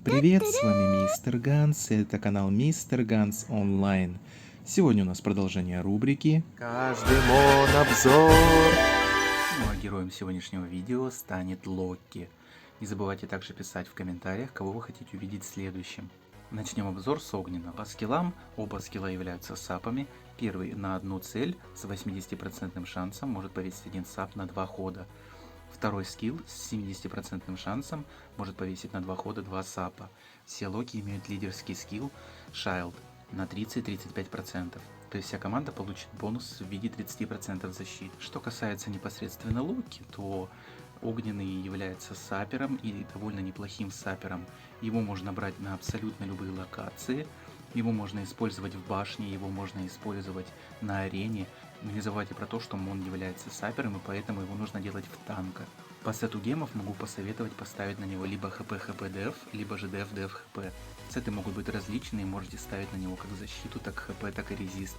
Привет, с вами Мистер Ганс, и это канал Мистер Ганс Онлайн. Сегодня у нас продолжение рубрики Каждый мон обзор. Ну а героем сегодняшнего видео станет Локи. Не забывайте также писать в комментариях, кого вы хотите увидеть следующим. Начнем обзор с огненного. По скиллам, оба скилла являются сапами. Первый на одну цель с 80% шансом может повесить один сап на 2 хода. Второй скилл с 70% шансом может повесить на 2 хода 2 сапа. Все Локи имеют лидерский скилл Shield на 30-35%. То есть вся команда получит бонус в виде 30% защиты. Что касается непосредственно Локи, то огненный является сапером и довольно неплохим сапером. Его можно брать на абсолютно любые локации. Его можно использовать в башне, его можно использовать на арене. Но не забывайте про то, что он является сапером, и поэтому его нужно делать в танках. По сету гемов могу посоветовать поставить на него либо хп деф, либо же деф хп. Сеты могут быть различные, можете ставить на него как защиту, так хп, так и резист.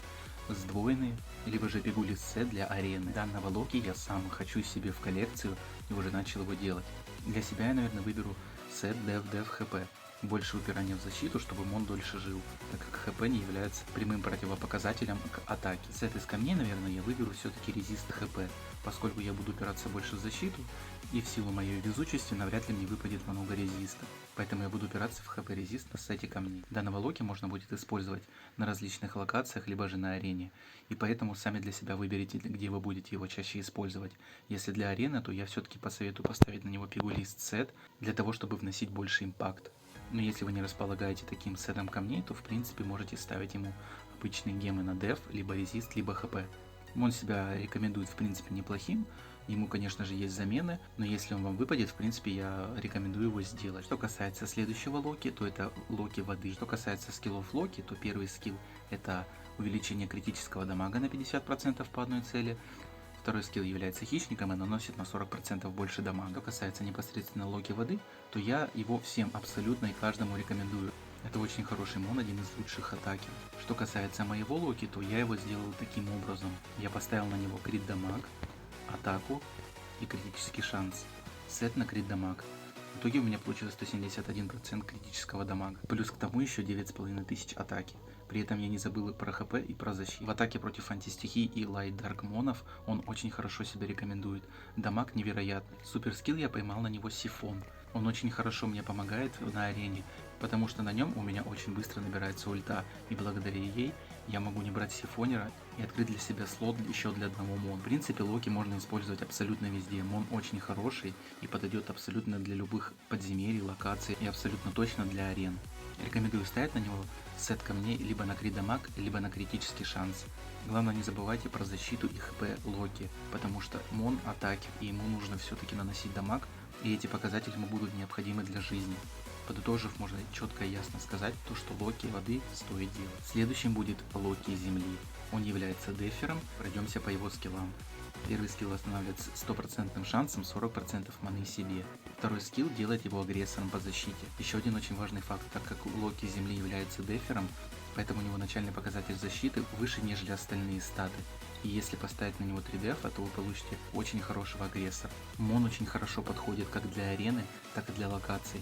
Сдвоенные, либо же пигулис сет для арены. Данного Локи я сам хочу себе в коллекцию и уже начал его делать. Для себя я, наверное, выберу сет деф хп. Больше упирания в защиту, чтобы мон дольше жил, так как хп не является прямым противопоказателем к атаке. Сет из камней, наверное, я выберу все-таки резист хп, поскольку я буду упираться больше в защиту, и в силу моей везучести навряд ли мне выпадет много резиста. Поэтому я буду упираться в хп резист на сете камней. Данного Локи можно будет использовать на различных локациях, либо же на арене. И поэтому сами для себя выберите, где вы будете его чаще использовать. Если для арены, то я все-таки посоветую поставить на него пигулист сет, для того, чтобы вносить больше импакт. Но если вы не располагаете таким сетом камней, то в принципе можете ставить ему обычные гемы на деф, либо резист, либо хп. Он себя рекомендует в принципе неплохим, ему конечно же есть замены, но если он вам выпадет, в принципе я рекомендую его сделать. Что касается следующего Локи, то это Локи воды. Что касается скиллов Локи, то первый скилл это увеличение критического дамага на 50% по одной цели. Второй скилл является хищником и наносит на 40% больше дамага. Что касается непосредственно Локи воды, то я его всем абсолютно и каждому рекомендую. Это очень хороший мон, один из лучших атакеров. Что касается моего Локи, то я его сделал таким образом. Я поставил на него крит дамаг, атаку и критический шанс. Сет на крит дамаг. В итоге у меня получилось 171% критического дамага. Плюс к тому еще 9500 атаки. При этом я не забыл и про хп, и про защиту. В атаке против антистихий и лайт дарк монов он очень хорошо себя рекомендует. Дамаг невероятный. Супер скилл я поймал на него сифон. Он очень хорошо мне помогает на арене, потому что на нем у меня очень быстро набирается ульта, и благодаря ей я могу не брать сифонера и открыть для себя слот еще для одного мон. В принципе, Локи можно использовать абсолютно везде. Мон очень хороший и подойдет абсолютно для любых подземелий, локаций и абсолютно точно для арен. Рекомендую ставить на него сет камней либо на крит дамаг, либо на критический шанс. Главное, не забывайте про защиту и хп Локи, потому что мон атакер, и ему нужно все-таки наносить дамаг, и эти показатели ему будут необходимы для жизни. Подытожив, можно четко и ясно сказать, то, что Локи воды стоит делать. Следующим будет Локи земли. Он является дефером, пройдемся по его скиллам. Первый скилл восстанавливает с 100% шансом 40% маны себе. Второй скилл делает его агрессором по защите. Еще один очень важный факт, так как Локи земли является дефером, поэтому у него начальный показатель защиты выше, нежели остальные статы. И если поставить на него 3 дефа, то вы получите очень хорошего агрессора. Мон очень хорошо подходит как для арены, так и для локаций.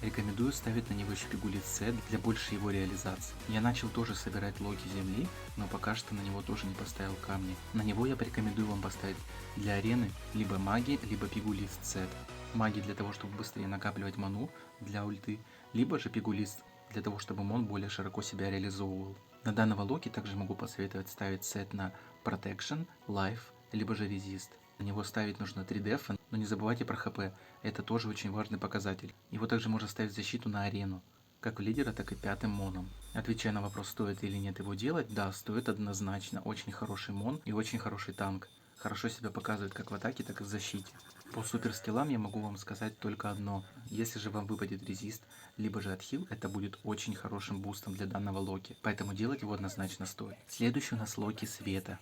Рекомендую ставить на него еще пигулис сет для большей его реализации. Я начал тоже собирать Локи земли, но пока что на него тоже не поставил камни. На него я порекомендую вам поставить для арены либо маги, либо пигулис сет. Маги для того, чтобы быстрее накапливать ману для ульты, либо же пигулис для того, чтобы мон более широко себя реализовывал. На данного Локи также могу посоветовать ставить сет на Protection, Life, либо же Resist. На него ставить нужно 3 дефа, но не забывайте про хп, это тоже очень важный показатель. Его также можно ставить защиту на арену, как в лидера, так и пятым моном. Отвечая на вопрос, стоит или нет его делать, да, стоит однозначно. Очень хороший мон и очень хороший танк. Хорошо себя показывает как в атаке, так и в защите. По супер скиллам я могу вам сказать только одно. Если же вам выпадет резист, либо же отхил, это будет очень хорошим бустом для данного Локи. Поэтому делать его однозначно стоит. Следующий у нас Локи света.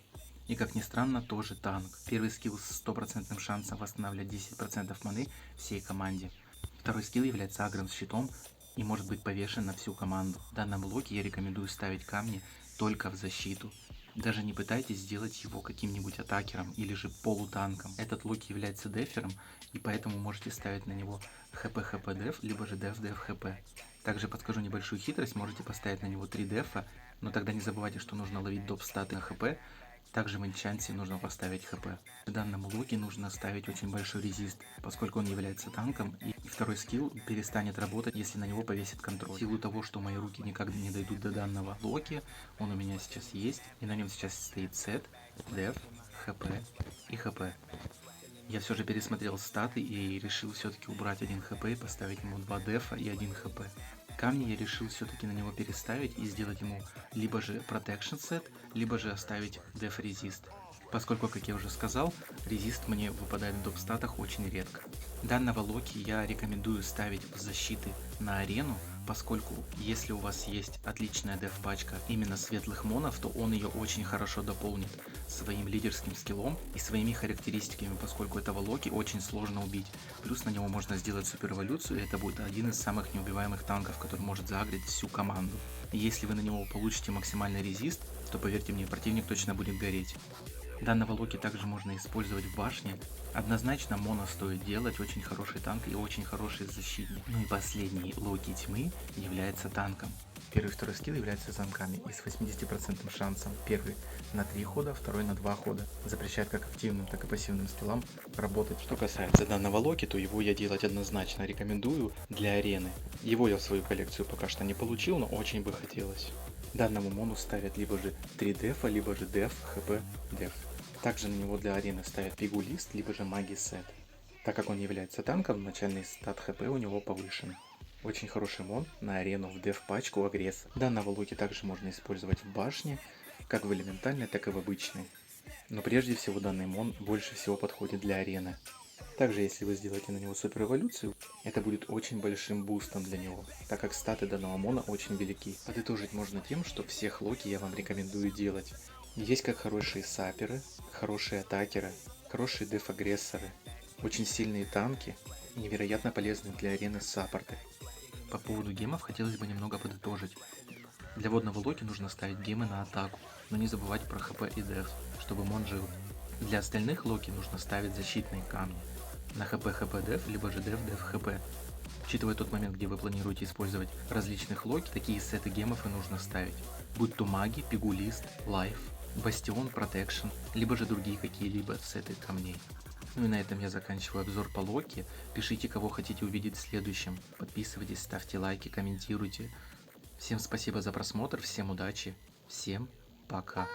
И как ни странно, тоже танк. Первый скилл с 100% шансом восстанавливать 10% маны всей команде. Второй скилл является агром с щитом и может быть повешен на всю команду. В данном Локи я рекомендую ставить камни только в защиту. Даже не пытайтесь сделать его каким-нибудь атакером или же полутанком. Этот Локи является дефером, и поэтому можете ставить на него хп деф, либо же деф хп. Также подскажу небольшую хитрость, можете поставить на него 3 дефа, но тогда не забывайте, что нужно ловить доп статы на хп. Также в энчанте нужно поставить хп. Данному локи нужно ставить очень большой резист, поскольку он является танком, и второй скилл перестанет работать, если на него повесит контроль. В силу того, что мои руки никогда не дойдут до данного локи, он у меня сейчас есть, и на нем сейчас стоит сет, деф, хп и хп. Я все же пересмотрел статы и решил все-таки убрать 1 хп и поставить ему 2 дефа и 1 хп. Камни я решил все-таки на него переставить и сделать ему либо же Protection Set, либо же оставить Def Resist. Поскольку, как я уже сказал, резист мне выпадает в доп-статах очень редко. Данного локи я рекомендую ставить в защиты на арену, поскольку если у вас есть отличная деф-пачка именно светлых монов, то он ее очень хорошо дополнит своим лидерским скиллом и своими характеристиками, поскольку этого локи очень сложно убить. Плюс на него можно сделать супер эволюцию, и это будет один из самых неубиваемых танков, который может загрить всю команду. И если вы на него получите максимальный резист, то поверьте мне, противник точно будет гореть. Данного локи также можно использовать в башне. Однозначно моно стоит делать, очень хороший танк и очень хороший защитник. Ну и последний локи тьмы является танком. Первый и второй скилл являются замками и с 80% шансом. Первый на 3 хода, второй на 2 хода. Запрещает как активным, так и пассивным скиллам работать. Что касается данного локи, то его я делать однозначно рекомендую для арены. Его я в свою коллекцию пока что не получил, но очень бы хотелось. Данному мону ставят либо же 3 дефа, либо же деф, хп, деф. Также на него для арены ставят пигулист, либо же маги сет. Так как он является танком, начальный стат хп у него повышен. Очень хороший мон на арену в деф пачку агрессор. Данного локи также можно использовать в башне, как в элементальной, так и в обычной. Но прежде всего данный мон больше всего подходит для арены. Также если вы сделаете на него супер эволюцию, это будет очень большим бустом для него, так как статы данного мона очень велики. Подытожить можно тем, что всех локи я вам рекомендую делать. Есть как хорошие саперы, хорошие атакеры, хорошие деф-агрессоры, очень сильные танки и невероятно полезные для арены саппорты. По поводу гемов хотелось бы немного подытожить. Для водного локи нужно ставить гемы на атаку, но не забывать про хп и деф, чтобы мон жил. Для остальных локи нужно ставить защитные камни. На хп деф, либо же деф хп. Учитывая тот момент, где вы планируете использовать различных локи, такие сеты гемов и нужно ставить. Будь то маги, пигулист, лайф, бастион, протекшн, либо же другие какие-либо сеты камней. Ну и на этом я заканчиваю обзор по локи. Пишите, кого хотите увидеть в следующем. Подписывайтесь, ставьте лайки, комментируйте. Всем спасибо за просмотр, всем удачи, всем пока.